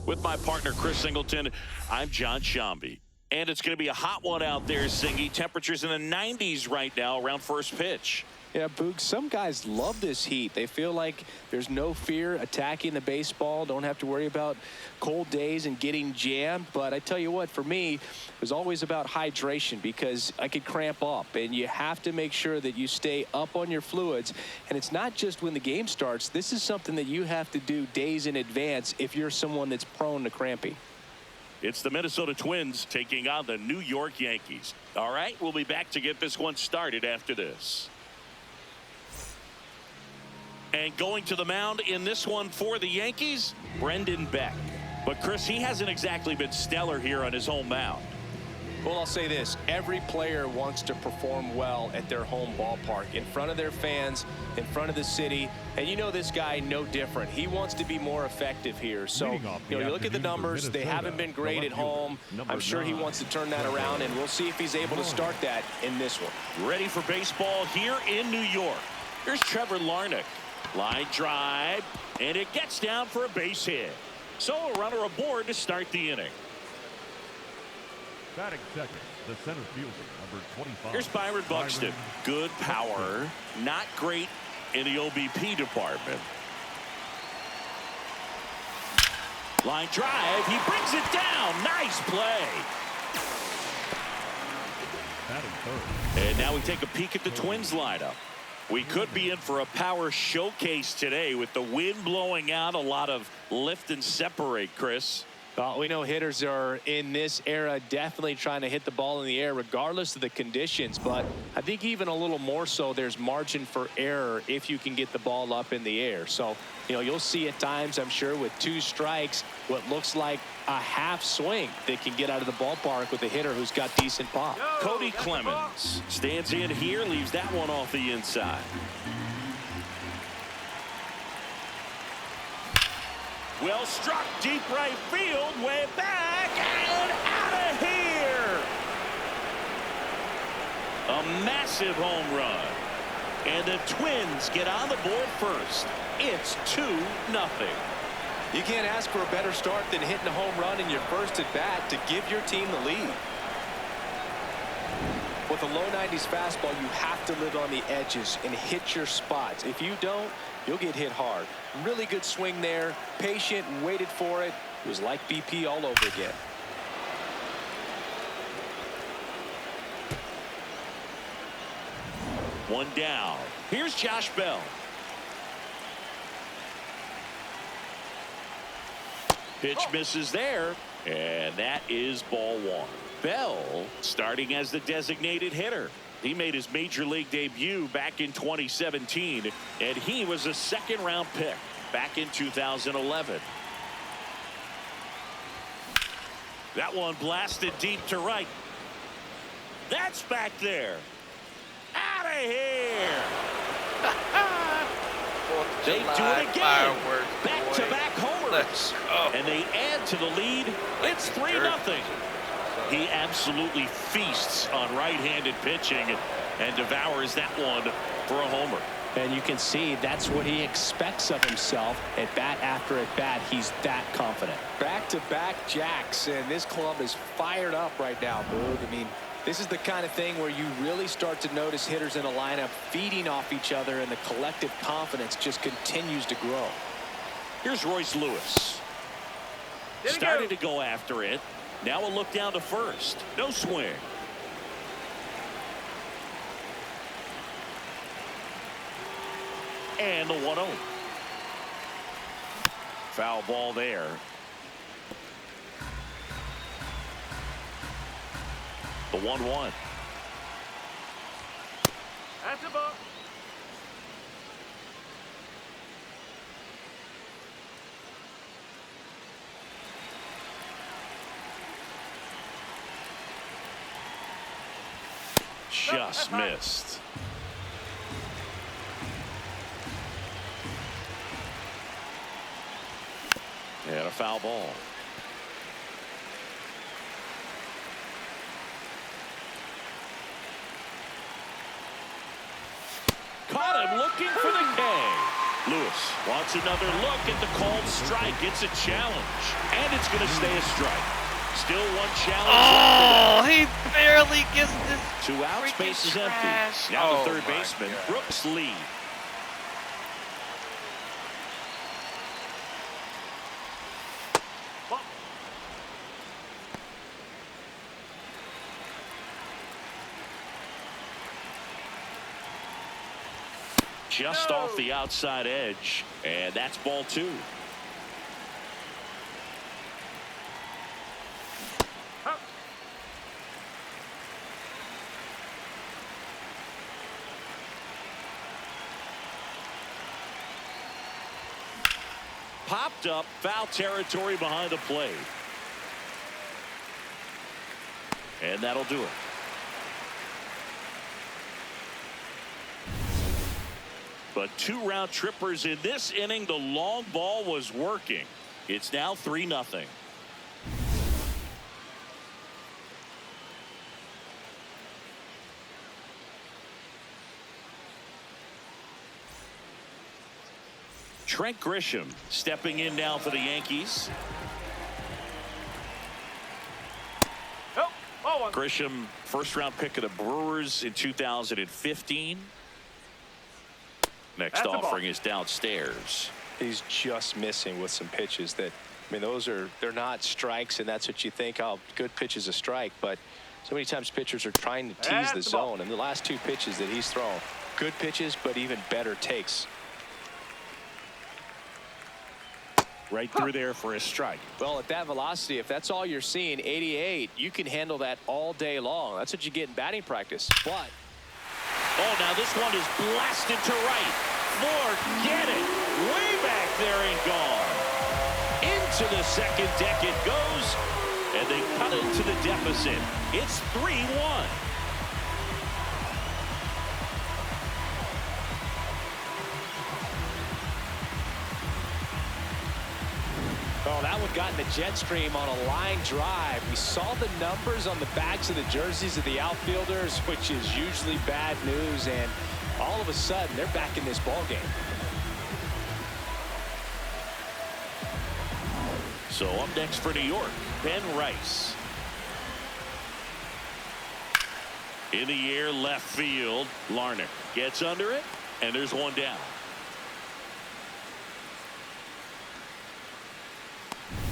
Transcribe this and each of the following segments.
With my partner, Chris Singleton, I'm John Shambi. And it's going to be a hot one out there, Singy. Temperatures in the 90s right now around first pitch. Yeah, Boog, some guys love this heat. They feel like there's no fear attacking the baseball. Don't have to worry about cold days and getting jammed. But I tell you what, for me, it was always about hydration because I could cramp up. And you have to make sure that you stay up on your fluids. And it's not just when the game starts. This is something that you have to do days in advance if you're someone that's prone to cramping. It's the Minnesota Twins taking on the New York Yankees. All right, we'll be back to get this one started after this. And going to the mound in this one for the Yankees, Brendan Beck. But, Chris, he hasn't exactly been stellar here on his home mound. Well, I'll say this. Every player wants to perform well at their home ballpark, in front of their fans, in front of the city. And you know this guy no different. He wants to be more effective here. So, you look at the numbers. They haven't been great at home. I'm sure he wants to turn that around, and we'll see if he's able to start that in this one. Ready for baseball here in New York. Here's Trevor Larnach. Line drive, and it gets down for a base hit. So a runner aboard to start the inning. Batting second, the center fielder, number 25. Here's Byron Buxton. Good power, not great in the OBP department. Line drive, he brings it down. Nice play. Batting third. And now we take a peek at the Twins lineup. We could be in for a power showcase today with the wind blowing out, a lot of lift and separate, Chris. Well, we know hitters are in this era definitely trying to hit the ball in the air regardless of the conditions. But I think even a little more so there's margin for error if you can get the ball up in the air. So, you'll see at times, I'm sure, with 2 strikes, what looks like a half swing that can get out of the ballpark with a hitter who's got decent pop. Cody Clemens stands in here, leaves that one off the inside. Well struck, deep right field, way back, and out of here. A massive home run. And the Twins get on the board first. It's 2-0. You can't ask for a better start than hitting a home run in your first at bat to give your team the lead. With a low 90s fastball, you have to live on the edges and hit your spots. If you don't, you'll get hit hard. Really good swing there. Patient and waited for it. It was like BP all over again. One down. Here's Josh Bell. Pitch misses there, and that is ball 1. Bell starting as the designated hitter. He made his major league debut back in 2017, and he was a second-round pick back in 2011. That one blasted deep to right. That's back there. Out of here. They do it again. Back-to-back homers. And they add to the lead. It's 3-0. He absolutely feasts on right-handed pitching and devours that one for a homer. And you can see that's what he expects of himself at bat after at bat. He's that confident. Back-to-back jacks, and this club is fired up right now, Boog. I mean, this is the kind of thing where you really start to notice hitters in a lineup feeding off each other, and the collective confidence just continues to grow. Here's Royce Lewis. Started to go after it. Now a look down to first. No swing. And the 1-0. Foul ball there. The 1-1. That's a ball. Just missed. And a foul ball. Caught him looking for the K. Lewis wants another look at the called strike. It's a challenge, and it's going to stay a strike. Still one challenge. Oh, he barely gets this. 2 outs, base is empty. Now the third baseman, Brooks Lee. Just off the outside edge, and that's ball 2. Popped up, foul territory behind the plate. And that'll do it. But 2 round trippers in this inning. The long ball was working. It's now 3-0. Trent Grisham stepping in now for the Yankees. Grisham, first-round pick of the Brewers in 2015. Next offering is downstairs. He's just missing with some pitches that, I mean, they're not strikes, and that's what you think, oh, good pitch is a strike. But so many times pitchers are trying to tease the zone. And the last 2 pitches that he's thrown, good pitches, but even better takes. Right through there for a strike. Well, at that velocity, if that's all you're seeing, 88, you can handle that all day long. That's what you get in batting practice. But oh, now this one is blasted to right. Forget it. Way back there and gone. Into the second deck it goes, and they cut into the deficit. It's 3-1. oh, that one got in the jet stream on a line drive. We saw the numbers on the backs of the jerseys of the outfielders, which is usually bad news, and all of a sudden they're back in this ball game. So up next for New York, Ben Rice. In the air, left field. Larnach gets under it, and there's one down.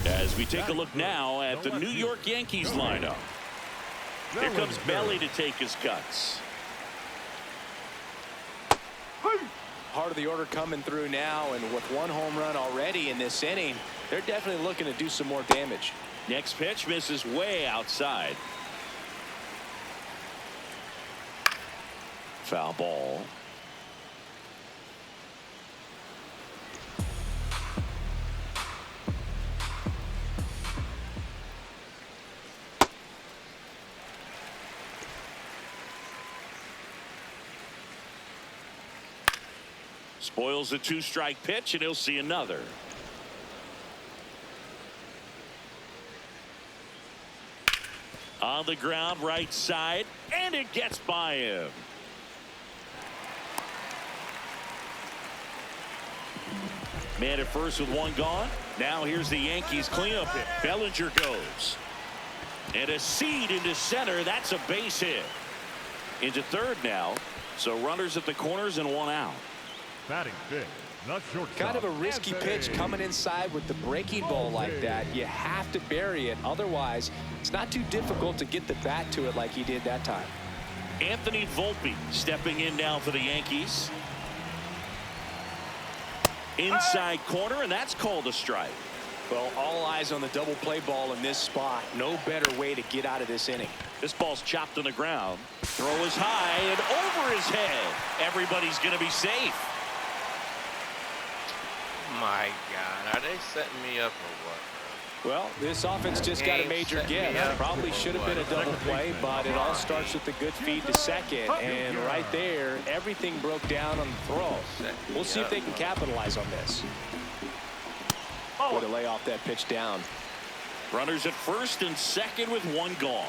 As we take a look now at the New York Yankees lineup. Here comes Belly to take his cuts. Heart of the order coming through now, and with 1 home run already in this inning, they're definitely looking to do some more damage. Next pitch misses way outside. Foul ball. Spoils a 2-strike pitch, and he'll see another. On the ground, right side, and it gets by him. Man at first with 1 gone. Now here's the Yankees cleanup hit. Bellinger goes. And a seed into center. That's a base hit. Into third now. So runners at the corners and 1 out. Batting fifth, not shortstop. Kind of a risky pitch coming inside with the breaking ball like that. You have to bury it. Otherwise, it's not too difficult to get the bat to it like he did that time. Anthony Volpe stepping in now for the Yankees. Inside corner, and that's called a strike. Well, all eyes on the double play ball in this spot. No better way to get out of this inning. This ball's chopped on the ground. Throw is high and over his head. Everybody's going to be safe. My God, are they setting me up or what? Well, this offense just got a major gift. Probably should have been a double play, but it all starts with the good feed to second. And right there, everything broke down on the throw. We'll see if they can capitalize on this. Way to lay off that pitch down. Runners at first and second with 1 gone.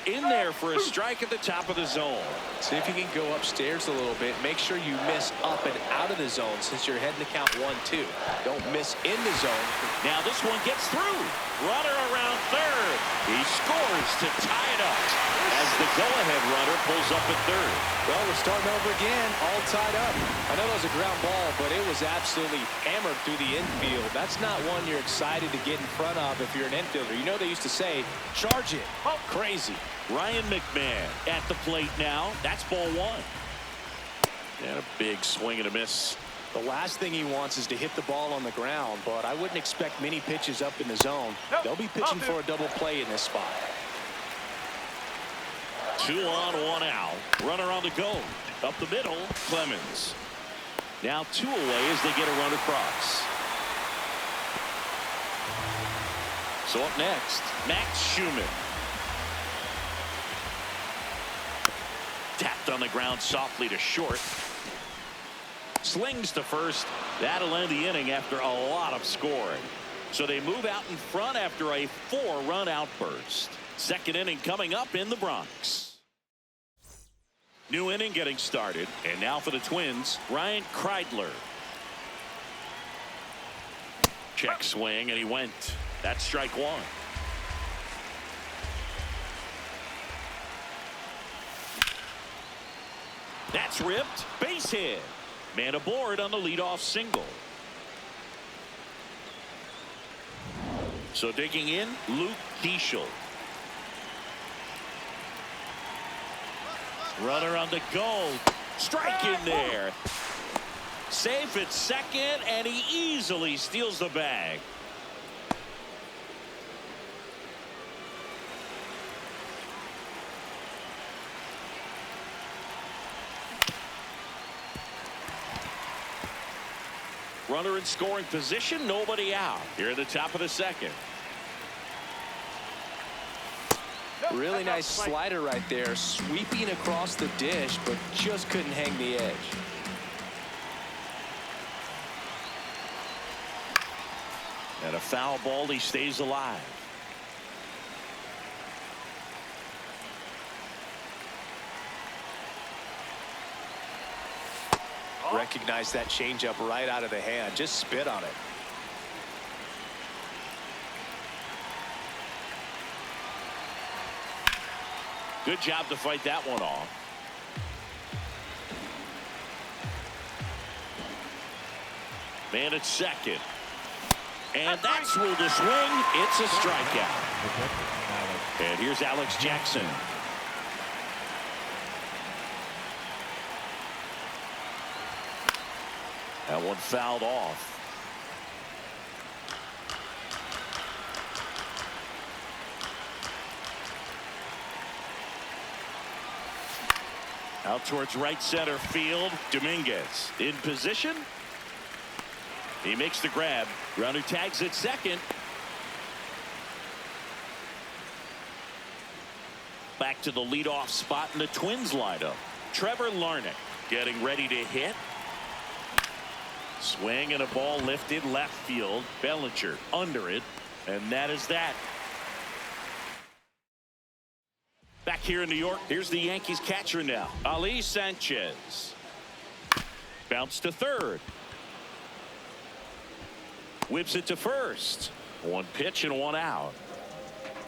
in there for a strike at the top of the zone. See if you can go upstairs a little bit. Make sure you miss up and out of the zone since you're heading to count 1-2. Don't miss in the zone. Now this one gets through. Runner around third. He scores to tie it up as the go-ahead runner pulls up at third. Well, we're starting over again, all tied up. I know that was a ground ball, but it was absolutely hammered through the infield. That's not one you're excited to get in front of if you're an infielder. You know they used to say, charge it. Oh, crazy. Ryan McMahon at the plate now. That's ball one. And a big swing and a miss. The last thing he wants is to hit the ball on the ground, but I wouldn't expect many pitches up in the zone. They'll be pitching for a double play in this spot. 2 on, 1 out. Runner on the go. Up the middle, Clemens. Now 2 away as they get a run across. So up next, Max Schumann. Tapped on the ground softly to short. Slings to first. That'll end the inning after a lot of scoring. So they move out in front after a 4-run outburst. Second inning coming up in the Bronx. New inning getting started. And now for the Twins, Ryan Kreidler. Check swing, and he went. That's strike one. That's ripped. Base hit. Man aboard on the leadoff single. So digging in, Luke Keeschel. Runner on the go. Strike in there. Safe at second, and he easily steals the bag. Runner in scoring position, nobody out. Here at the top of the second. Really nice slider right there, sweeping across the dish, but just couldn't hang the edge. And a foul ball, he stays alive. Recognize that changeup right out of the hand. Just spit on it. Good job to fight that one off. Man at second. And that's ruled a swing. It's a strikeout. And here's Alex Jackson. That one fouled off. Out towards right center field. Dominguez in position. He makes the grab. Runner tags at second. Back to the leadoff spot in the Twins lineup. Trevor Larnach getting ready to hit. Swing and a ball lifted left field. Bellinger under it, and that is that. Back here in New York, here's the Yankees catcher now, Ali Sanchez. Bounce to third. Whips it to first. One pitch and one out.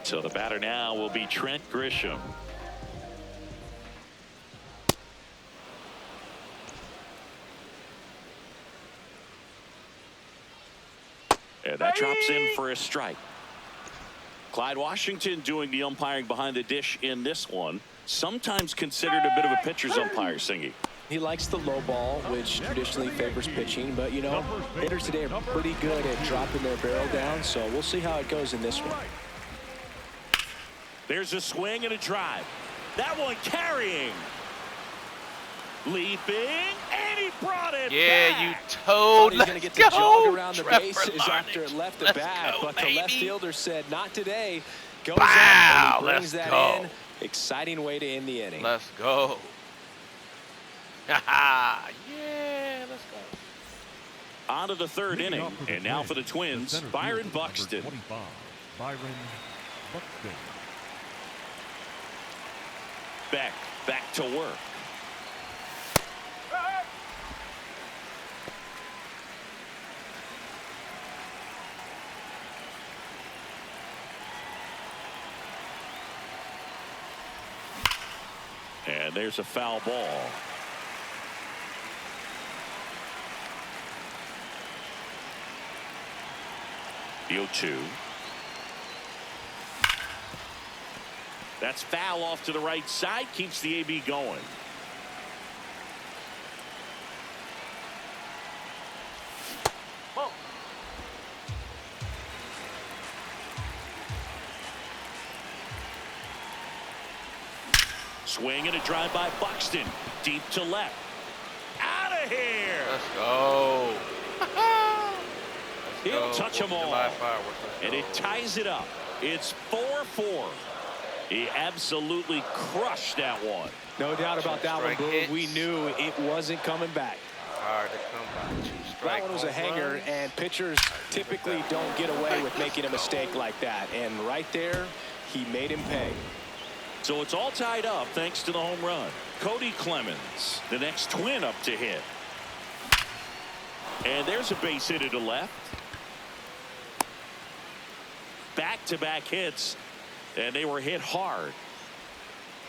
So the batter now will be Trent Grisham. And that drops in for a strike. Clyde Washington doing the umpiring behind the dish in this one. Sometimes considered a bit of a pitcher's umpire, Singy. He likes the low ball, which traditionally favors pitching, but you know, hitters today are pretty good at dropping their barrel down, so we'll see how it goes in this one. There's a swing and a drive. That one carrying. Leaping, and he brought it back. You toad. He's going to get the jog around the bases after it left the bat, but the left fielder said, not today. Goes up and he brings that in. Exciting way to end the inning. Let's go. Yeah, let's go. On to the third inning, and now for the Twins, Byron Buxton. Byron Buxton. respect. Back to work. And there's a foul ball. The 0-2. That's foul off to the right side. Keeps the AB going. Whoa. Swing and a drive by Buxton. Deep to left. Out of here. Let's go. He'll touch them all. And it ties it up. It's 4-4. He absolutely crushed that one. No doubt about that one, Boone. We knew it wasn't coming back. Hard to come by. That one was a hanger, and pitchers typically don't get away with making a mistake like that. And right there, he made him pay. So it's all tied up thanks to the home run. Cody Clemens, the next Twin up to hit. And there's a base hit to left. Back-to-back hits, and they were hit hard.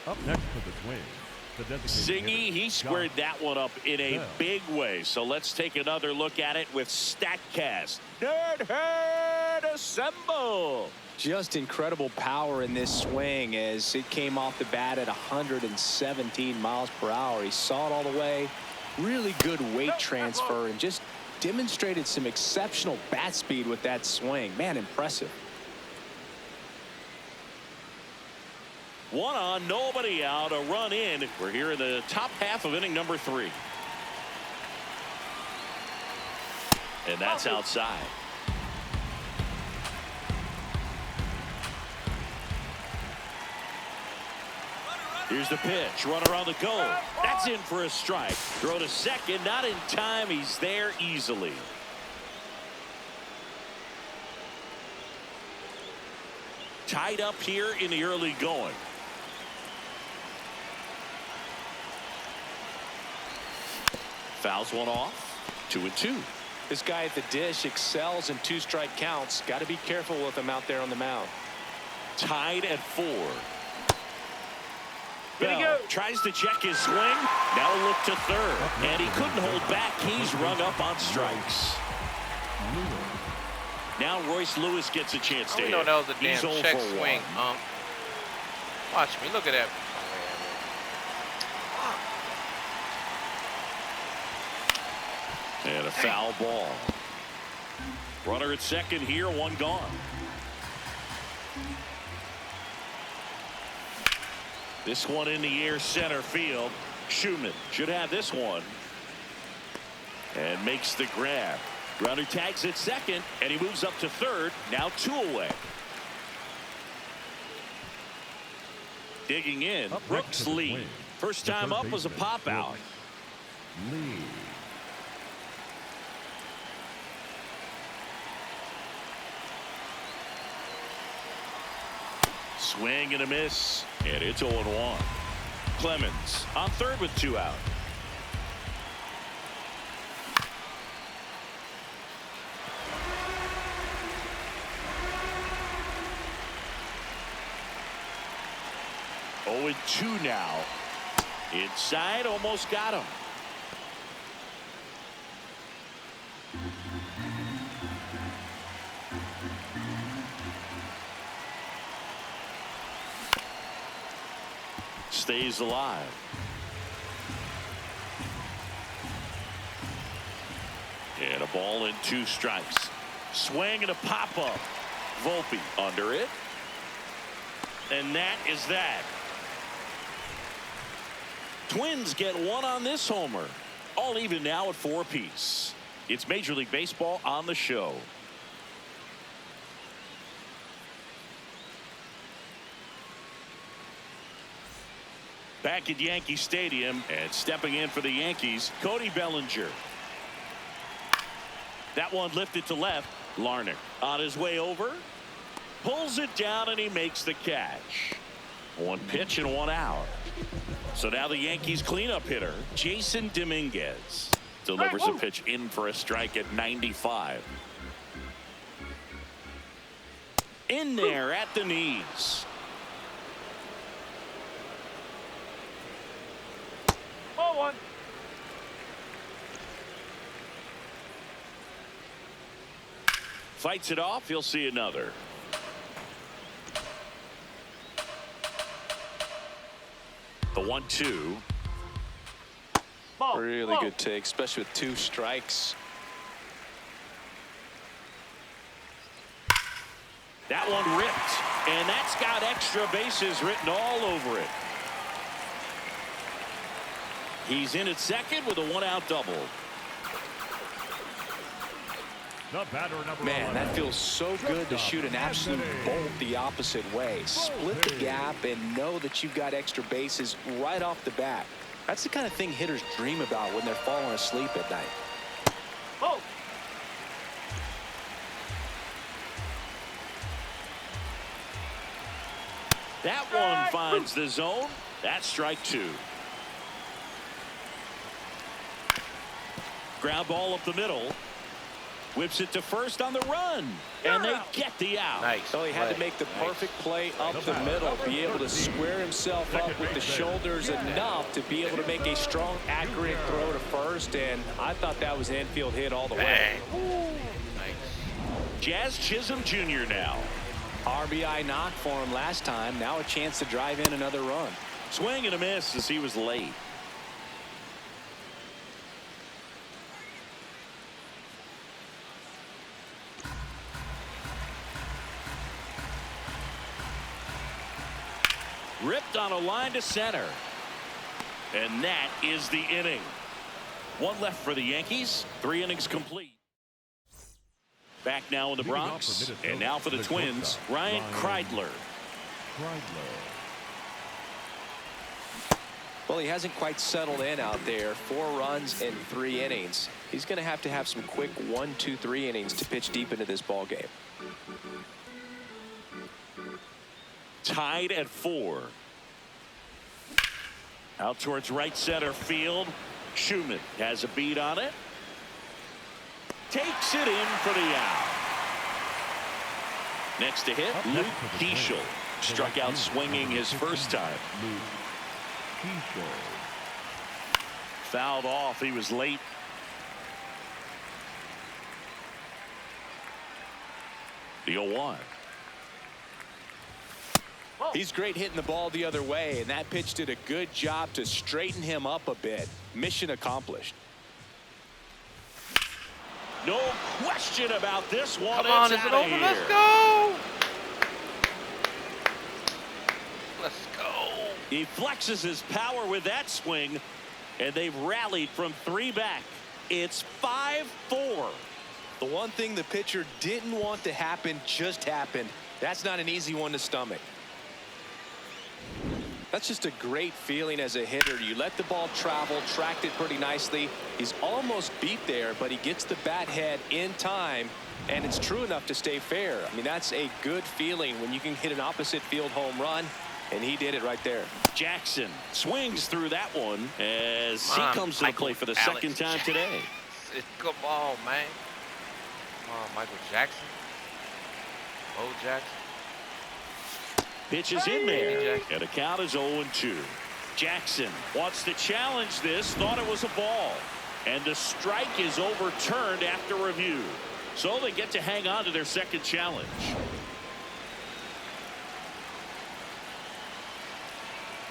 Up next for the Twins, the designated Zingy, he squared that one up in a big way. So let's take another look at it with StatCast. Nerd Herd assemble. Just incredible power in this swing as it came off the bat at 117 miles per hour. He saw it all the way. Really good weight transfer and just demonstrated some exceptional bat speed with that swing. Man, impressive. One on, nobody out, a run in. We're here in the top half of inning number 3. And that's outside. Here's the pitch. Runner on the go. That's in for a strike. Throw to second. Not in time. He's there easily. Tied up here in the early going. Fouls one off. 2-2. This guy at the dish excels in 2-strike counts. Got to be careful with him out there on the mound. Tied at 4. Bell tries to check his swing. Now look to third. And he couldn't hold back. He's rung up on strikes. Now Royce Lewis gets a chance to hit. know that was a damn He's check 0 for swing. 1. Watch me. Look at that. And a foul ball. Runner at second here, one gone. This one in the air, center field. Schumann should have this one. And makes the grab. Runner tags at second, and he moves up to third. Now 2 away. Digging in, Brooks Lee. First time up was a pop out. Lee. Swing and a miss, and it's 0-1. Clemens on third with 2 out. Oh, and 2 now. Inside, almost got him. Stays alive. And a ball and 2 strikes. Swing and a pop-up. Volpe under it. And that is that. Twins get 1 on this homer. All even now at 4 apiece. It's Major League Baseball on the show. Back at Yankee Stadium, and stepping in for the Yankees, Cody Bellinger. That one lifted to left. Larnach on his way over. Pulls it down, and he makes the catch. One pitch and one out. So now the Yankees cleanup hitter, Jason Dominguez, delivers a pitch in for a strike at 95. In there at the knees. Ball one. Fights it off. He'll see another. The 1-2. Really good take, especially with 2 strikes. That one ripped, and that's got extra bases written all over it. He's in at second with a 1-out double. The batter, number Man, 11. that feels so good to shoot an absolute bolt the opposite way. Split the gap and know that you've got extra bases right off the bat. That's the kind of thing hitters dream about when they're falling asleep at night. Oh. That one finds the zone. That's strike 2. Ground ball up the middle. Whips it to first on the run. And they get the out. Nice. So he had to make the perfect play up the middle, be able to square himself up with the shoulders enough to be able to make a strong, accurate throw to first. And I thought that was an infield hit all the way. Nice. Jazz Chisholm Jr. now. RBI knock for him last time. Now a chance to drive in another run. Swing and a miss as he was late. Ripped on a line to center. And that is the inning. One left for the Yankees. 3 innings complete. Back now in the Bronx. And now for the Twins, Ryan Kreidler. Well, he hasn't quite settled in out there. 4 runs in 3 innings. He's going to have some quick 1, 2, 3 innings to pitch deep into this ball game. Tied at 4. Out towards right center field. Schumann has a beat on it. Takes it in for the out. Next to hit, Luke Keeschel. Struck out swinging his first time. Fouled off. He was late. The 0-1. He's great hitting the ball the other way, and that pitch did a good job to straighten him up a bit. Mission accomplished. No question about this one. Come on, it's is it outta over? here. Let's go. Let's go. He flexes his power with that swing, and they've rallied from 3 back. It's 5-4. The one thing the pitcher didn't want to happen just happened. That's not an easy one to stomach. That's just a great feeling as a hitter. You let the ball travel, tracked it pretty nicely. He's almost beat there, but he gets the bat head in time, and it's true enough to stay fair. I mean, that's a good feeling when you can hit an opposite field home run, and he did it right there. Jackson swings through that one as he comes to the plate for the Alex second time today. Come on, man. Come on, Michael Jackson. Bo Jackson. Pitches in there, and the count is 0-2. Jackson wants to challenge this, thought it was a ball, and the strike is overturned after review. So they get to hang on to their second challenge.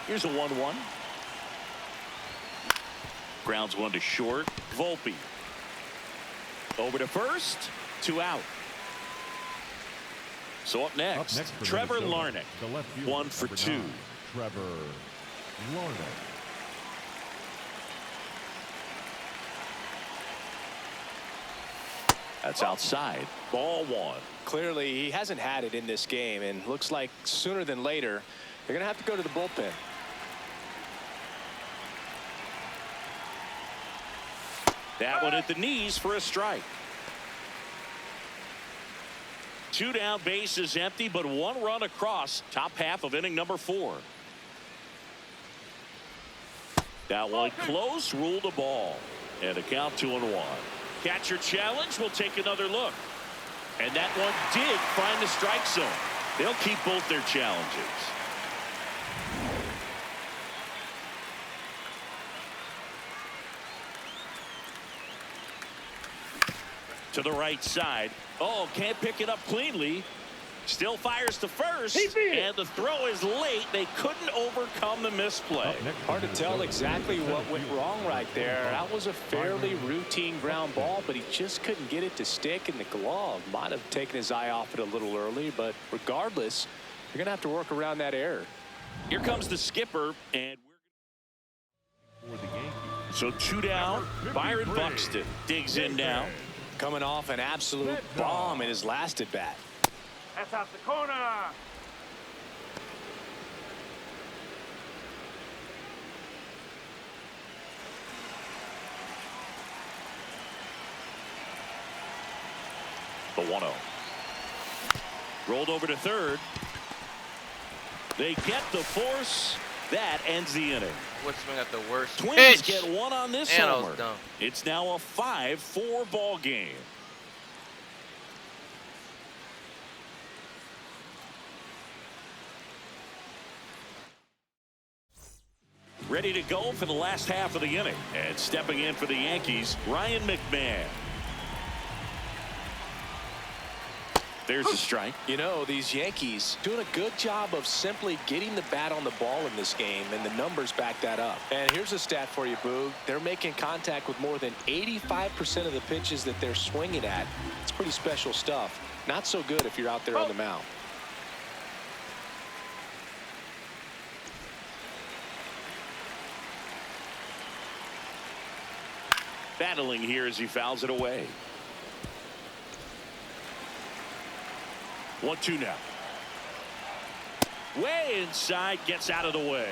Here's a 1-1. Grounds one to short. Volpe. Over to first. 2 out. So up next for Trevor Minnesota, Larnach. the left fielder, 1 for number 2. 9, Trevor Larnach. That's outside. Ball 1. Clearly, he hasn't had it in this game, and looks like sooner than later, they're going to have to go to the bullpen. That one at the knees for a strike. 2 down, bases empty, but 1 run across. Top half of inning number 4. That one close, ruled a ball. And a count 2-1. Catcher challenge. We'll take another look. And that one did find the strike zone. They'll keep both their challenges. To the right side. Oh, can't pick it up cleanly. Still fires to first. And the throw is late. They couldn't overcome the misplay. Hard to tell exactly what went wrong right there. That was a fairly routine ground ball, but he just couldn't get it to stick in the glove. Might have taken his eye off it a little early, but regardless, you're going to have to work around that error. Here comes the skipper, and For the Yankees. so 2 down. Byron Buxton digs in now. Coming off an absolute bomb in his last at bat. That's out the corner. The 1-0. Rolled over to third. They get the force. That ends the inning. Woodsman got the worst Twins pitch. get one on this Man, that was homer. dumb. It's now a 5-4 ball game. Ready to go for the last half of the inning. And stepping in for the Yankees, Ryan McMahon. There's a strike. You know, these Yankees doing a good job of simply getting the bat on the ball in this game, and the numbers back that up. And here's a stat for you, Boog. They're making contact with more than 85% of the pitches that they're swinging at. It's pretty special stuff. Not so good if you're out there on the mound. Battling here as he fouls it away. 1-2 now. Way inside, gets out of the way.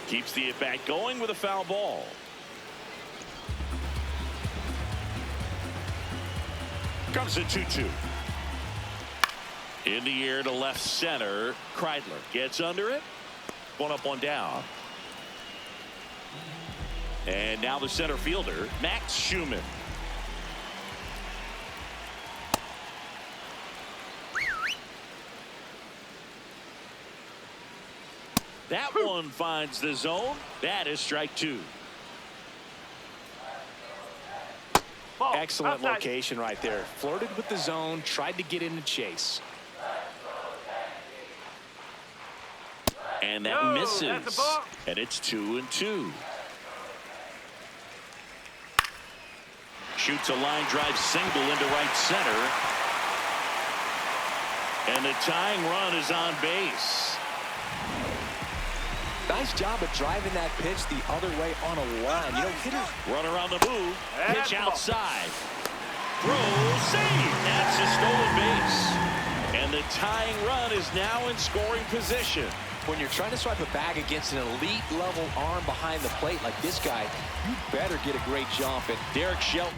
Keeps the at-bat going with a foul ball. Comes a 2-2. In the air to left center. Kreidler gets under it. One up, one down. And now the center fielder, Max Schumann. That one finds the zone. That is strike 2. Ball. Excellent Outside. location right there. Flirted with the zone, tried to get in the chase. And that No, misses. that's a ball. And it's 2-2. Shoots a line drive single into right center. And the tying run is on base. Nice job of driving that pitch the other way on a line. You know, hitters. Runner on the move. That's Pitch the ball. outside. Throw, save. That's a stolen base. And the tying run is now in scoring position. When you're trying to swipe a bag against an elite level arm behind the plate like this guy, you better get a great jump. And Derek Shelton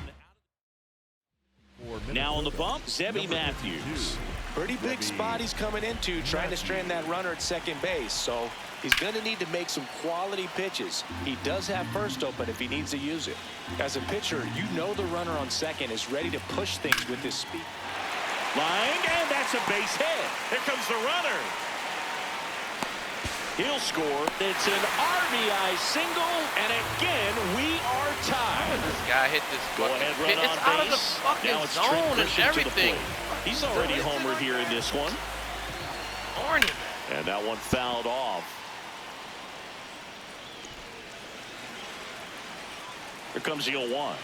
For now on the Minnesota, bump. Zebby number Matthews. 52. pretty big spot he's coming into, trying to strand that runner at second base. So he's going to need to make some quality pitches. He does have first open if he needs to use it. As a pitcher, you know the runner on second is ready to push things with his speed. Line, and that's a base hit. Here comes the runner. He'll score. It's an RBI single, and again, we are tied. This guy hit this Go fucking ahead, run pitch. It's on out of the base. fucking Now it's zone Trent and Grisham to the everything. plate. He's already homered here in this one. Morning. And that one fouled off. Here comes the 0-1.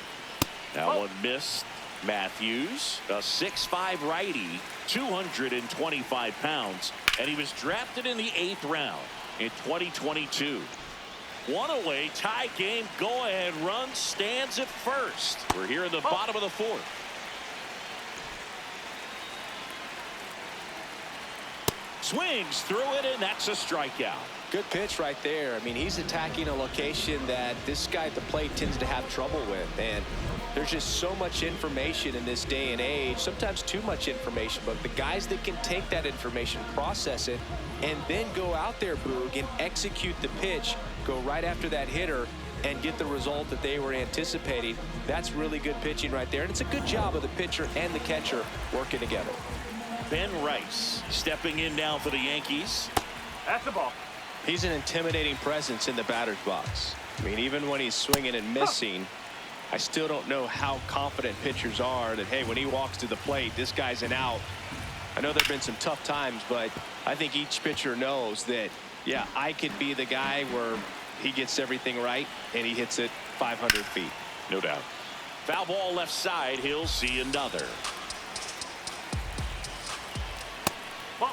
That one missed. Matthews, a 6'5" righty, 225 pounds, and he was drafted in the 8th round in 2022. One away, tie game, go-ahead run, stands at first. We're here in the bottom of the 4th. Swings through it, and that's a strikeout. Good pitch right there. I mean, he's attacking a location that this guy at the plate tends to have trouble with. And there's just so much information in this day and age, sometimes too much information. But the guys that can take that information, process it, and then go out there, Boog, and execute the pitch, go right after that hitter, and get the result that they were anticipating. That's really good pitching right there. And it's a good job of the pitcher and the catcher working together. Ben Rice stepping in now for the Yankees. That's the ball. He's an intimidating presence in the batter's box. I mean, even when he's swinging and missing, I still don't know how confident pitchers are that, hey, when he walks to the plate, this guy's an out. I know there have been some tough times, but I think each pitcher knows that, yeah, I could be the guy where he gets everything right and he hits it 500 feet. No doubt. Foul ball left side. He'll see another. Ball.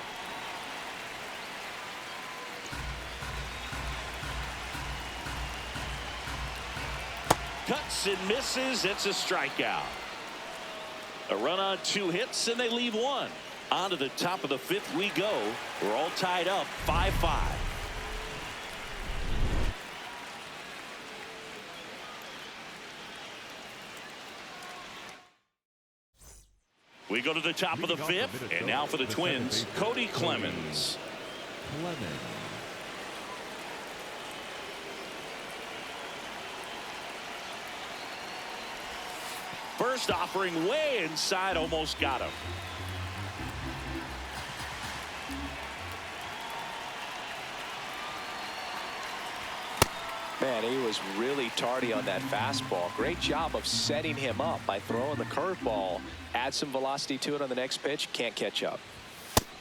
Cuts and misses. It's a strikeout. A run on 2 hits, and they leave 1. On to the top of the 5th we go. We're all tied up 5-5. We go to the top of the 5th, and now for the Twins, Cody Clemens. First offering way inside, almost got him. Man, he was really tardy on that fastball. Great job of setting him up by throwing the curveball. Add some velocity to it on the next pitch. Can't catch up.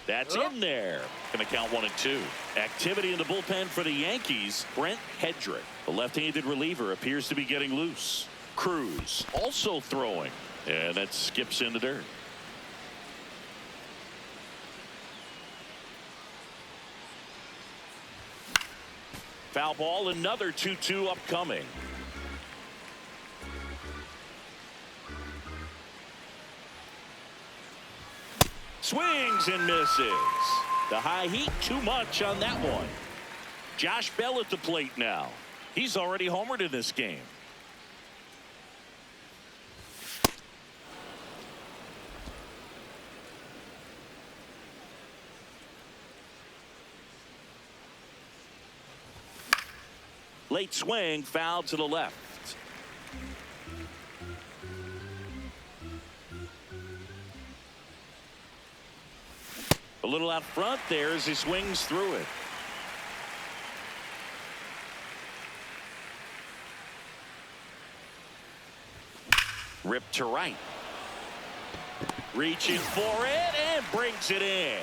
That's in there. Going to count 1 and 2. Activity in the bullpen for the Yankees. Brent Hedrick, the left-handed reliever, appears to be getting loose. Cruz also throwing, and that skips in the dirt. Foul ball, another 2-2 upcoming. Swings and misses. The high heat too much on that one. Josh Bell at the plate now. He's already homered in this game. Late swing, foul to the left. A little out front there as he swings through it. Ripped to right. Reaching for it and brings it in.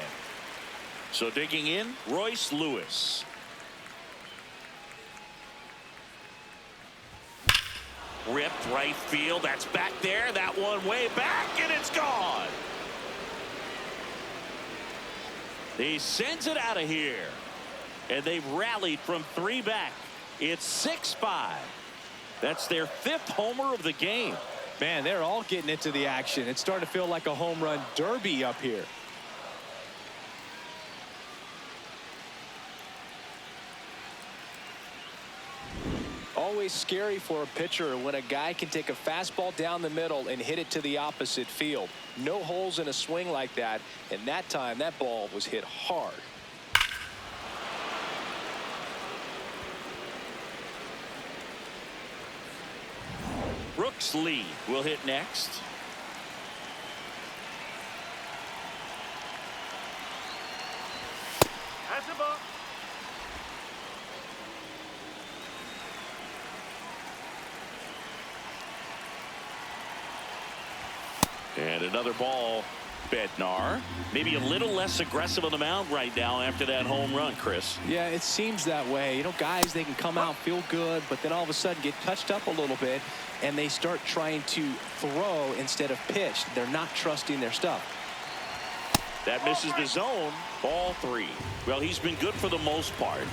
So digging in, Royce Lewis. Ripped right field. That's back there. That one way back, and it's gone. He sends it out of here. And they've rallied from 3 back. It's 6-5. That's their 5th homer of the game. Man, they're all getting into the action. It's starting to feel like a home run derby up here. Always scary for a pitcher when a guy can take a fastball down the middle and hit it to the opposite field. No holes in a swing like that, and that time that ball was hit hard. Brooks Lee will hit next. That's the ball. And another ball. Bednar maybe a little less aggressive on the mound right now after that home run, Chris. Yeah, it seems that way. You know, guys, they can come out, feel good, but then all of a sudden get touched up a little bit, and they start trying to throw instead of pitch. They're not trusting their stuff. That misses the zone. Ball 3. Well, he's been good for the most part.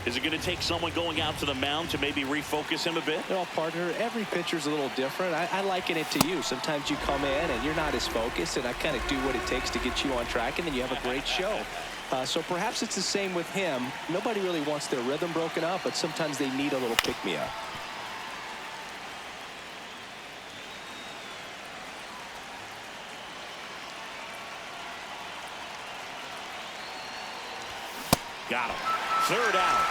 Is it going to take someone going out to the mound to maybe refocus him a bit? Well, partner, every pitcher's a little different. I liken it to you. Sometimes you come in and you're not as focused, and I kind of do what it takes to get you on track, and then you have a great show. So perhaps it's the same with him. Nobody really wants their rhythm broken up, but sometimes they need a little pick-me-up. Got him. Third out.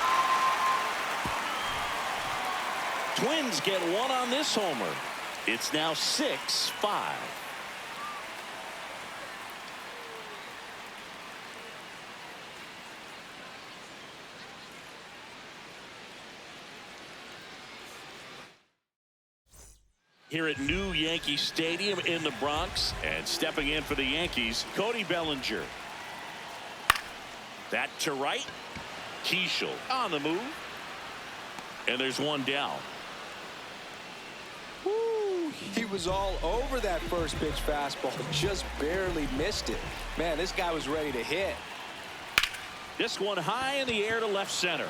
Twins get one on this homer. It's now 6-5. Here at New Yankee Stadium in the Bronx, and stepping in for the Yankees, Cody Bellinger. That to right. Keishel on the move. And there's one down. Woo, he was all over that first pitch fastball, just barely missed it. Man, this guy was ready to hit. This one high in the air to left center.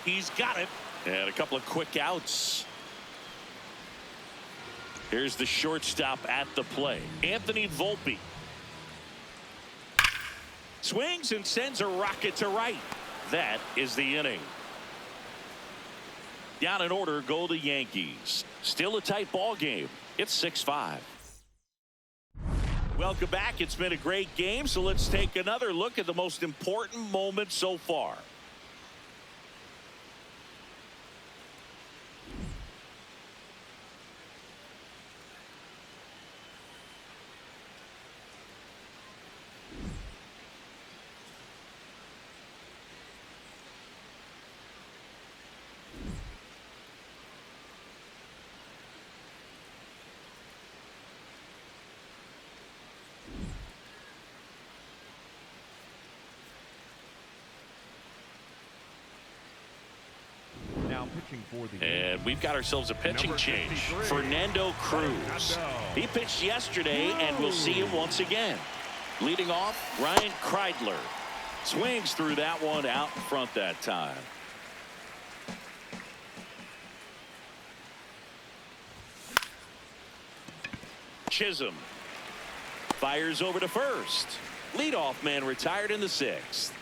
He's got it. And a couple of quick outs. Here's the shortstop at the play, Anthony Volpe. Swings and sends a rocket to right. That is the inning. Down in order go the Yankees. Still a tight ball game. It's 6-5. Welcome back. It's been a great game, so let's take another look at the most important moment so far. Now pitching for the And we've got ourselves a pitching Number change. 53. Fernando Cruz. He pitched yesterday, and we'll see him once again. Leading off, Ryan Kreidler. Swings through that one out in front that time. Chisholm fires over to first. Leadoff man retired in the 6th.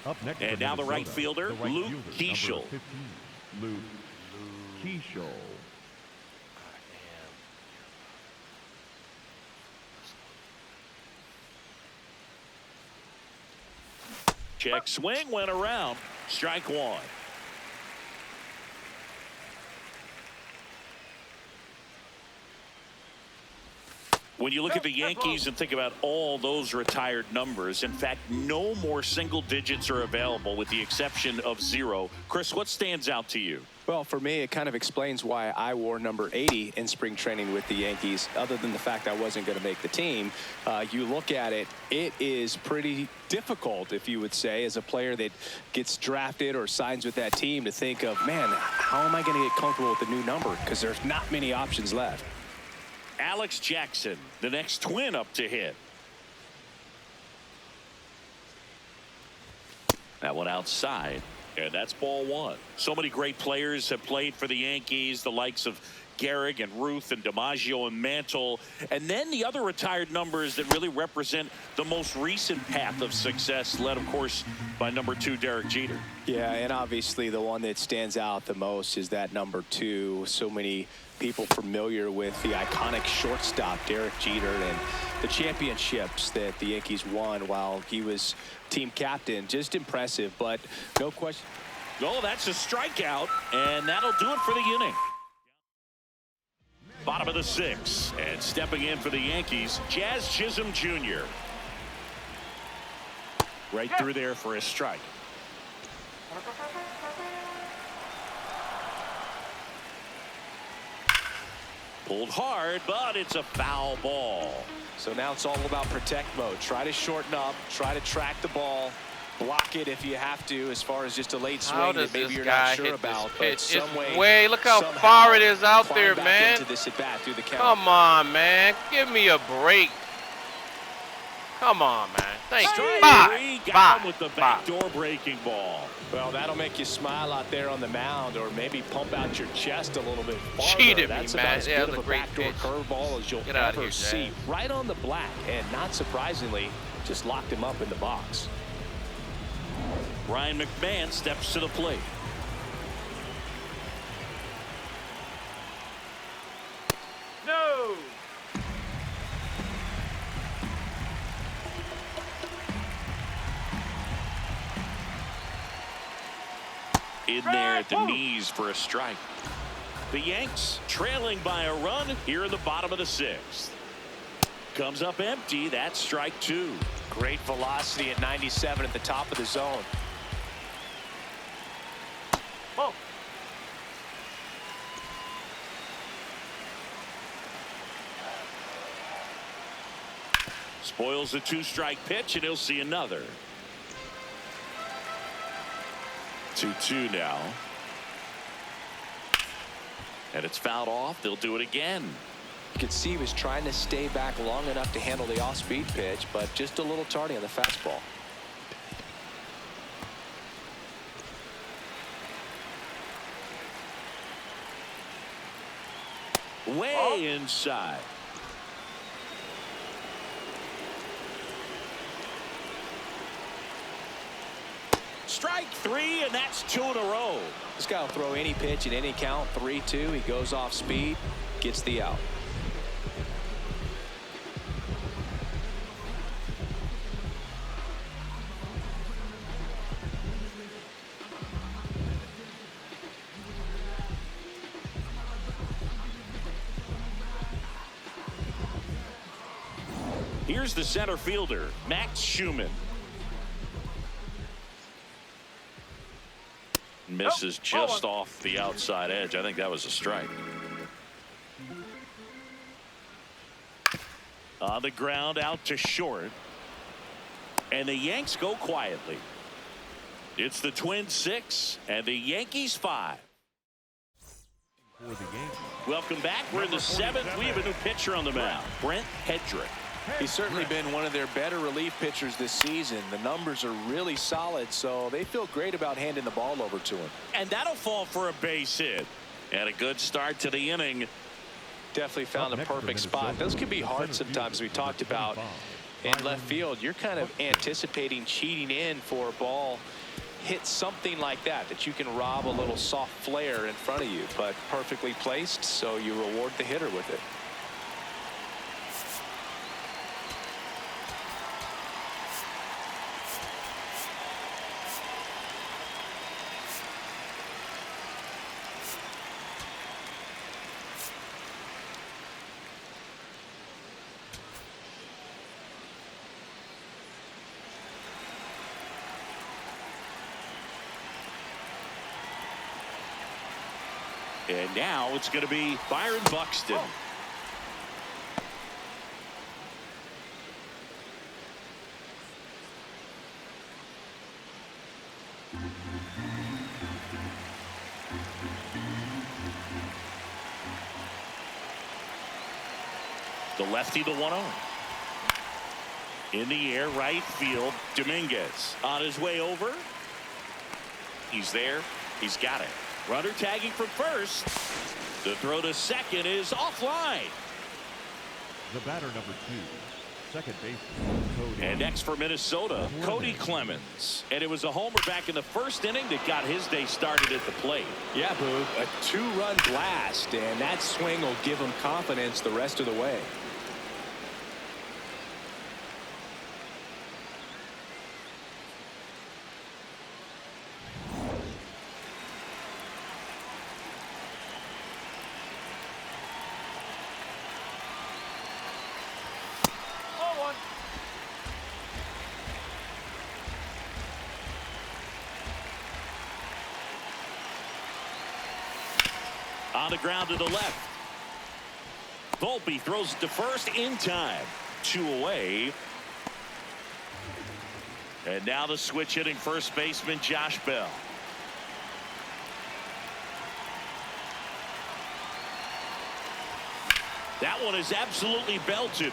Up next And for now the right Minnesota, fielder, the right Luke fielder, Keishel. number 15, Luke Keishel. Check swing, went around. Strike one. When you look at the Yankees and think about all those retired numbers, in fact, no more single digits are available with the exception of 0. Chris, what stands out to you? Well, for me, it kind of explains why I wore number 80 in spring training with the Yankees, other than the fact I wasn't going to make the team. You look at it, it is pretty difficult, if you would say, as a player that gets drafted or signs with that team, to think of, man, how am I going to get comfortable with the new number? Because there's not many options left. Alex Jackson, the next Twin up to hit. That one outside, and that's ball one. So many great players have played for the Yankees, the likes of Gehrig and Ruth and DiMaggio and Mantle, and then the other retired numbers that really represent the most recent path of success, led, of course, by number 2, Derek Jeter. Yeah, and obviously the one that stands out the most is that number 2. So many people familiar with the iconic shortstop Derek Jeter and the championships that the Yankees won while he was team captain. Just impressive, but no question. Oh, that's a strikeout, and that'll do it for the inning. Bottom of the 6th, and stepping in for the Yankees, Jazz Chisholm Jr. Right through there for a strike. Pulled hard, but it's a foul ball. So now it's all about protect mode. Try to shorten up, try to track the ball, block it if you have to, as far as just a late swing that maybe you're not sure about. But some way, look how far it is out there, back man. into this at bat through the count. Come on, man. Give me a break. Come on, man. Thanks. Got him with the backdoor breaking ball. Well, that'll make you smile out there on the mound, or maybe pump out your chest a little bit farther. Cheated me, That's man. about as Yeah, good of a backdoor curveball as you'll Get out of ever here, see. Jazz. Right on the black, and not surprisingly, Just locked him up in the box. Ryan McMahon steps to the plate. No. In there at the knees for a strike. The Yanks trailing by a run here in the bottom of the 6th. Comes up empty. That's strike 2. Great velocity at 97 at the top of the zone. Ball. Spoils the 2-strike pitch, and he'll see another. 2-2 now. And it's fouled off. They'll do it again. You could see he was trying to stay back long enough to handle the off-speed pitch, but just a little tardy on the fastball. Way inside. Strike 3, and that's 2 in a row. This guy will throw any pitch at any count. 3-2. He goes off speed, gets the out. Here's the center fielder, Max Schumann. Misses just off the outside edge. I think that was a strike. On the ground, out to short. And the Yanks go quietly. It's the Twins 6 and the Yankees 5. For the Yankees, Welcome back. We're in the 7th. We have a new pitcher on the mound, Brent Hedrick. He's certainly been one of their better relief pitchers this season. The numbers are really solid, so they feel great about handing the ball over to him. And that'll fall for a base hit. And a good start to the inning. Definitely found a perfect spot. Those can be hard sometimes. We talked about in left field. You're kind of anticipating cheating in for a ball hit something like that you can rob a little soft flare in front of you, but perfectly placed, so you reward the hitter with it. And now it's going to be Byron Buxton. The lefty, the 1-0. In the air, right field, Dominguez on his way over. He's there. He's got it. Runner tagging from first. The throw to second is offline. the batter number 2, second baseman, Cody. And next for Minnesota, Cody Clemens. And it was a homer back in the first inning that got his day started at the plate. Yeah, Boo, a 2-run blast, and that swing will give him confidence the rest of the way. On the ground to the left. Volpe throws it to first in time. 2 away. And now the switch hitting first baseman Josh Bell. That one is absolutely belted.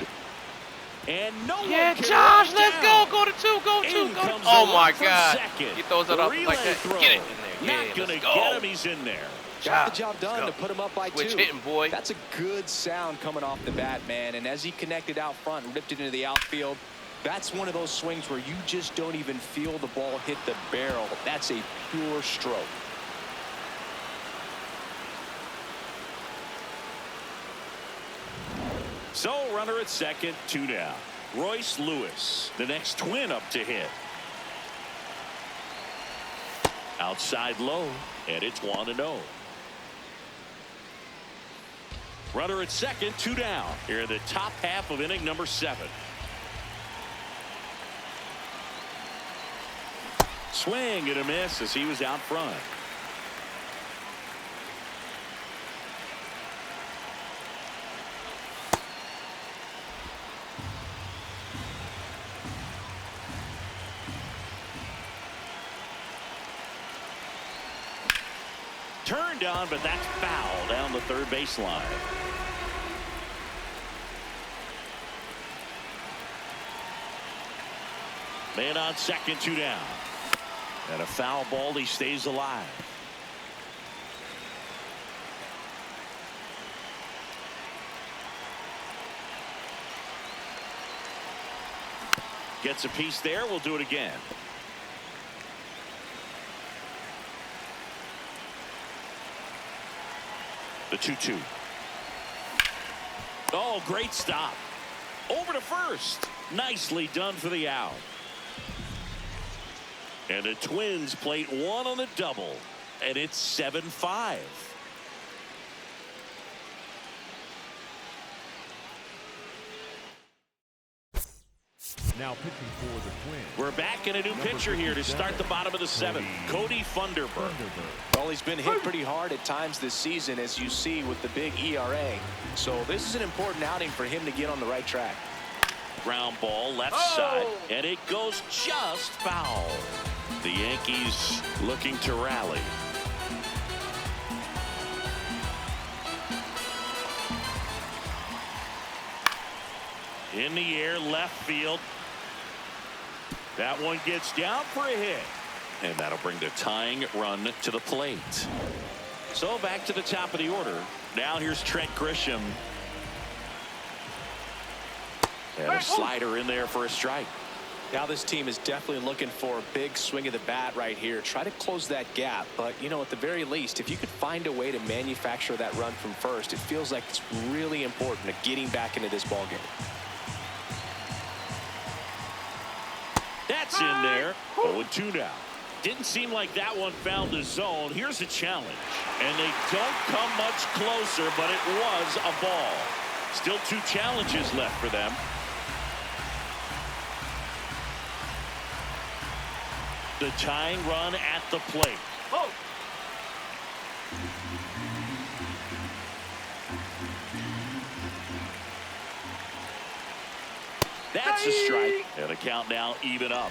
And no one can Josh, run let's down. go. Go to 2, go In 2, go comes to Oh the my run from God. second. He throws it up Relay like that. throw. Get it in there. Not Yeah, gonna let's get go. him. He's in there. Got the job done to put him up by 2. Switch hitting, boy. That's a good sound coming off the bat, man. And as he connected out front, ripped it into the outfield, That's one of those swings where you just don't even feel the ball hit the barrel. That's a pure stroke. So runner at second, 2 down. Royce Lewis, the next Twin up to hit. Outside low, and it's 1-0. Runner at second, 2 down. Here in the top half of inning number 7. Swing and a miss as he was out front. Turned on, but that's foul down the third baseline. Man on second, 2 down. And a foul ball, he stays alive. Gets a piece there. We'll do it again. The 2-2. Oh, great stop. Over to first. Nicely done for the out. And the Twins plate 1 on the double. And it's 7-5. Now pitching for the Twins. We're back in a new pitcher here to start the bottom of the 7th. Cody Funderburk. Well, he's been hit pretty hard at times this season, as you see with the big ERA. So this is an important outing for him to get on the right track. Ground ball left side, and it goes just foul. The Yankees looking to rally. In the air, left field. That one gets down for a hit. And that'll bring the tying run to the plate. So back to the top of the order. Now here's Trent Grisham. And a slider in there for a strike. Now this team is definitely looking for a big swing of the bat right here. Try to close that gap. But, you know, at the very least, if you could find a way to manufacture that run from first, it feels like it's really important to getting back into this ball game. That's in there. 0-2 now. Didn't seem like that one found the zone. Here's a challenge. And they don't come much closer, but it was a ball. Still 2 challenges left for them. The tying run at the plate. Oh. That's a strike. And the count now even up.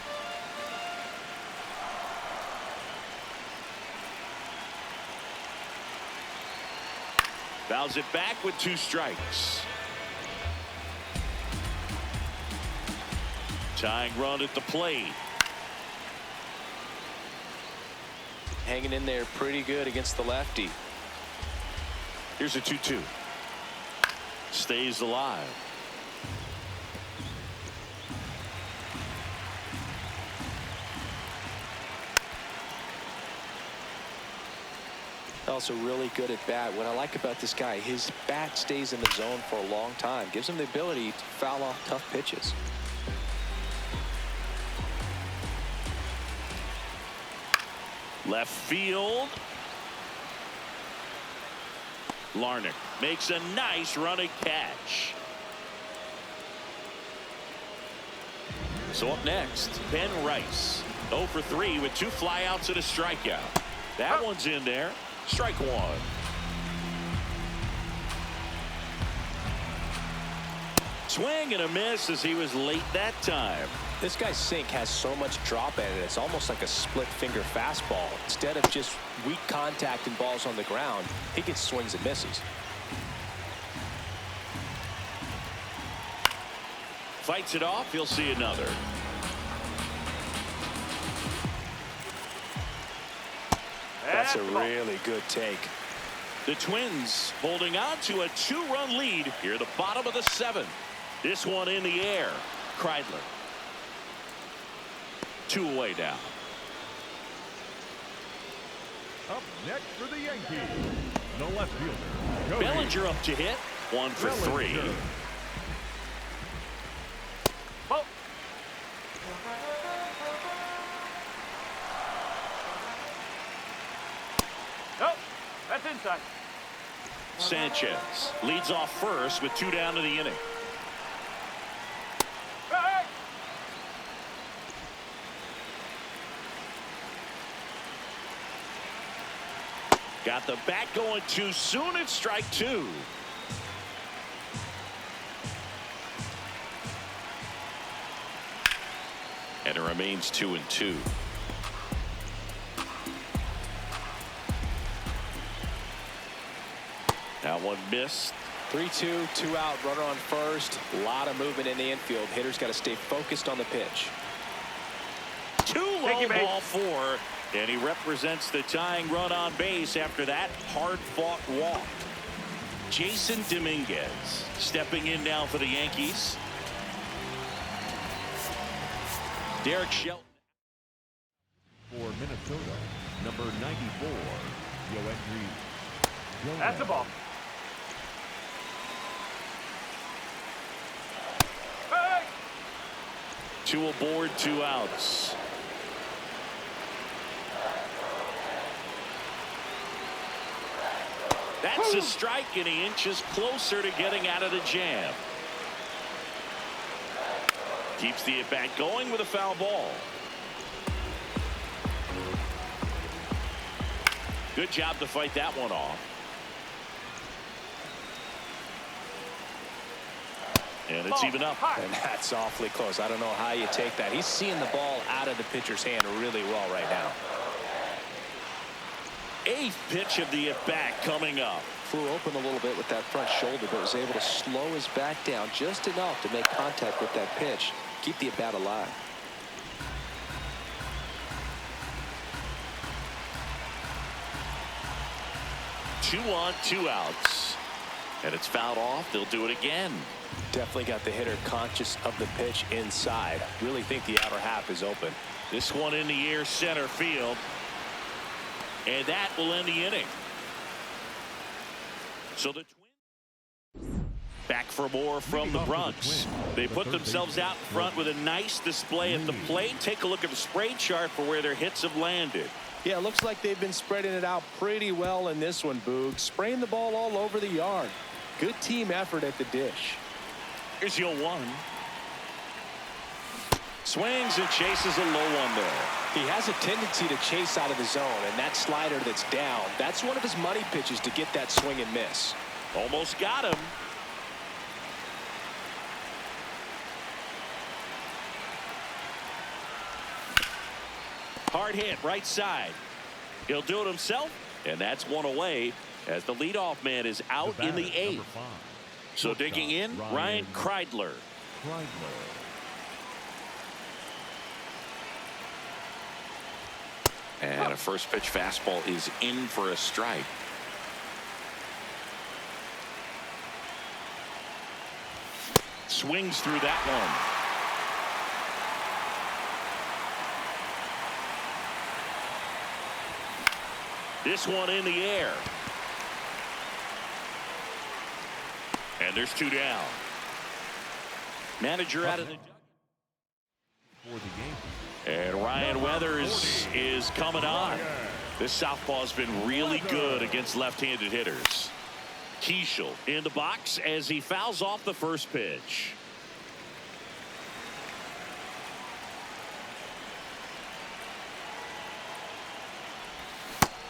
Fouls it back with 2 strikes. Tying run at the plate. Hanging in there pretty good against the lefty. Here's a 2-2. Stays alive. Also really good at bat. What I like about this guy, his bat stays in the zone for a long time. Gives him the ability to foul off tough pitches. Left field. Larnach makes a nice running catch. So up next, Ben Rice. 0 for 3 with 2 flyouts and a strikeout. That one's in there. Strike 1. Swing and a miss as he was late that time. This guy's sink has so much drop in it. It's almost like a split finger fastball. Instead of just weak contact and balls on the ground, he gets swings and misses. Fights it off. He'll see another. That's a really good take. The Twins holding on to a 2-run lead here at the bottom of the 7th. This one in the air. Kreidler. 2 away now. Up next for the Yankees, the left fielder, Cody Bellinger up to hit. 1 for 3. Bellinger. Ball. Nope. That's inside. Sanchez leads off first with 2 down to the inning. Hey! Got the bat going too soon. It's strike 2. And it remains 2-2. That one missed. 3-2, 2 out, runner on first. A lot of movement in the infield. Hitters got to stay focused on the pitch. 2 Thank low, you, mate. ball 4. And he represents the tying run on base after that hard-fought walk. Jason Dominguez stepping in now for the Yankees. Derek Shelton. for Minnesota, number 94, YANKEES. That's the ball. Hey! 2 aboard, 2 outs. That's a strike, and he inches closer to getting out of the jam. Keeps the at-bat going with a foul ball. Good job to fight that one off. And it's even up. And that's awfully close. I don't know how you take that. He's seeing the ball out of the pitcher's hand really well right now. 8th pitch of the at-bat coming up. Flew open a little bit with that front shoulder, but was able to slow his bat down just enough to make contact with that pitch. Keep the at-bat alive. Two on, 2 outs. And it's fouled off. They'll do it again. Definitely got the hitter conscious of the pitch inside. Really think the outer half is open. This one in the air, center field. And that will end the inning. So the Twins back for more from the Bronx. They put themselves out in front with a nice display at the plate. Take a look at the spray chart for where their hits have landed. Yeah, it looks like they've been spreading it out pretty well in this one, Boog. Spraying the ball all over the yard. Good team effort at the dish. Here's your 1. Swings and chases a low one there. He has a tendency to chase out of the zone, and that slider that's down, that's one of his money pitches to get that swing and miss. Almost got him. Hard hit right side. He'll do it himself, and that's 1 away as the leadoff man is out in the 8th. So digging in, Ryan Kreidler. And a first pitch fastball is in for a strike. Swings through that one. This one in the air. And there's 2 down. Manager out of the For the Yankees. And Ryan Weathers is coming on. This southpaw's been really good against left-handed hitters. Keishel in the box as he fouls off the first pitch.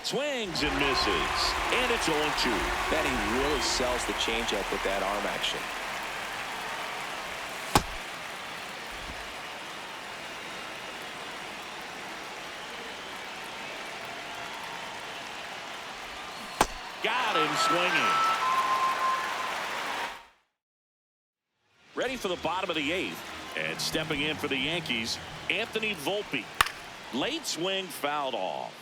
Swings and misses. And it's 0-2. That he really sells the changeup with that arm action. Got him swinging. Ready for the bottom of the 8th. And stepping in for the Yankees, Anthony Volpe. Late swing fouled off.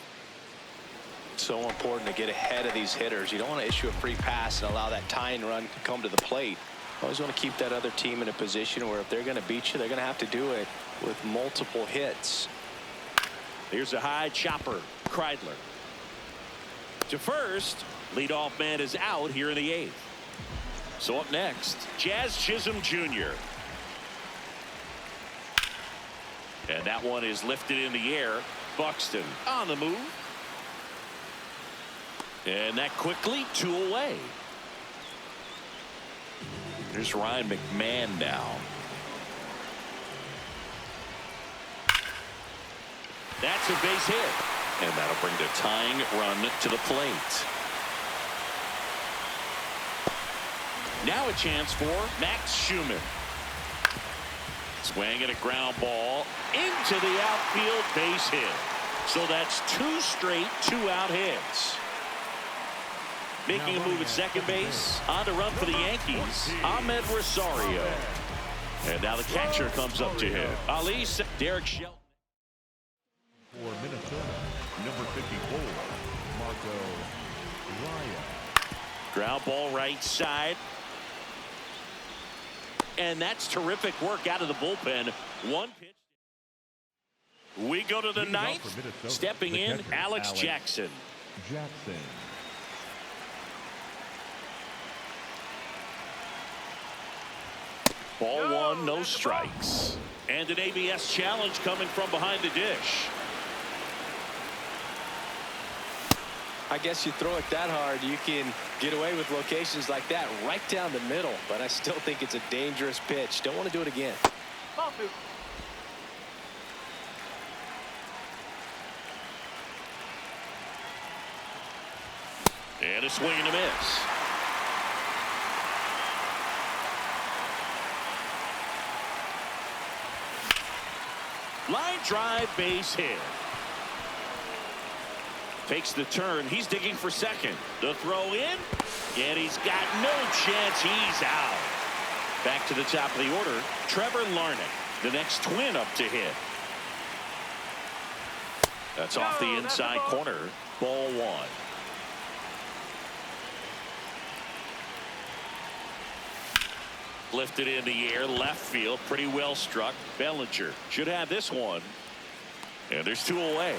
So important to get ahead of these hitters. You don't want to issue a free pass and allow that tying run to come to the plate. Always want to keep that other team in a position where if they're going to beat you, they're going to have to do it with multiple hits. Here's a high chopper. Kreidler to first. Leadoff man is out here in the 8th. So up next, Jazz Chisholm Jr. And that one is lifted in the air. Buxton on the move. And that quickly 2 away. Here's Ryan McMahon now. That's a base hit. And that'll bring the tying run to the plate. Now a chance for Max Schumann. Swinging a ground ball into the outfield, base hit. So that's 2 straight 2-out hits. Making a move at second base. On to run for the Yankees, Ahmed Rosario. And now the catcher comes up to him. Ali, Derek Shelton. For Minnesota, number 54, Marco Ryan. Ground ball right side. And that's terrific work out of the bullpen. 1 pitch. We go to the 9th. Stepping in, Alex Jackson. Ball 1, no strikes. And an ABS challenge coming from behind the dish. I guess you throw it that hard, you can get away with locations like that right down the middle. But I still think it's a dangerous pitch. Don't want to do it again. Ball 2. And a swing and a miss. Line drive, base hit. Takes the turn. He's digging for second. The throw in. And he's got no chance. He's out. Back to the top of the order. Trevor Larnach, the next Twin up to hit. That's off the inside corner. Ball 1. Lifted in the air, left field, pretty well struck. Bellinger should have this one. And there's 2 away.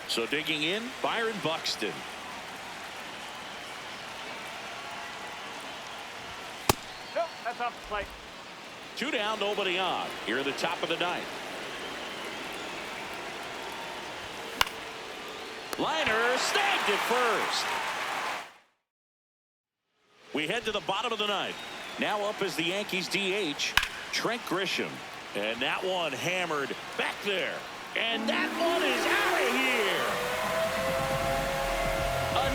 So digging in, Byron Buxton. Nope, that's off the plate. 2 down, nobody on. Here at the top of the 9th. Liner snagged it first. We head to the bottom of the 9th. Now up is the Yankees DH, Trent Grisham. And that one hammered back there. And that one is out of here.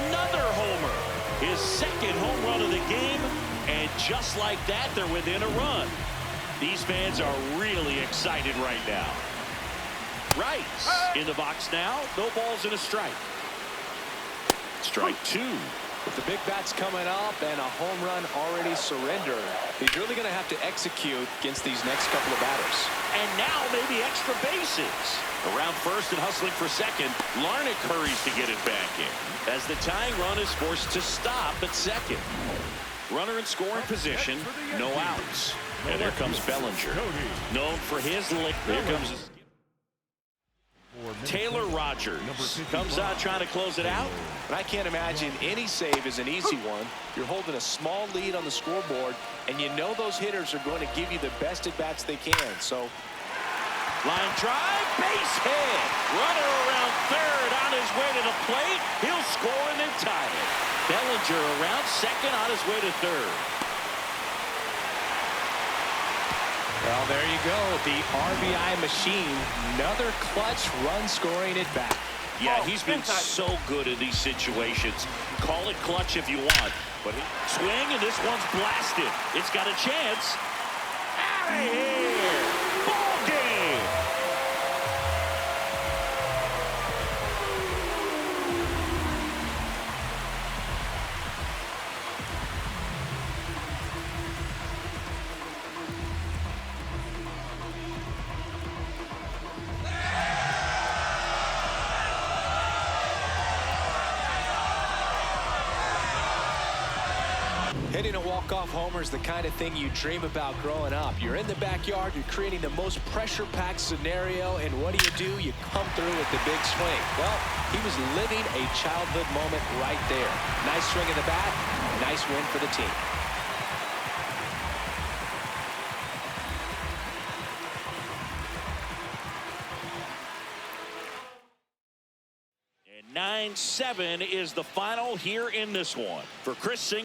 Another homer. His 2nd home run of the game. And just like that, they're within a run. These fans are really excited right now. Rice in the box now. No balls and a strike. Strike 2. With the big bats coming up and a home run already surrendered, he's really going to have to execute against these next couple of batters. And now maybe extra bases. Around first and hustling for second. Larnach hurries to get it back in as the tying run is forced to stop at second. Runner in scoring position, no outs. And there comes Bellinger, known for his lick. Here comes Taylor Rogers. Comes out trying to close it out. And I can't imagine any save is an easy one. You're holding a small lead on the scoreboard, and you know those hitters are going to give you the best at bats they can. So, line drive, base hit. Runner around third on his way to the plate. He'll score and then tie it. Bellinger around second on his way to third. Well, there you go. The RBI machine. Another clutch run scoring at bat. Yeah, he's been so good in these situations. Call it clutch if you want. But swing, and this one's blasted. It's got a chance. Out of here. Ball game. Hitting a walk-off homer is the kind of thing you dream about growing up. You're in the backyard, you're creating the most pressure-packed scenario, and what do? You come through with the big swing. Well, he was living a childhood moment right there. Nice swing of the bat, nice win for the team. And 9-7 is the final here in this one. For Chris Singh.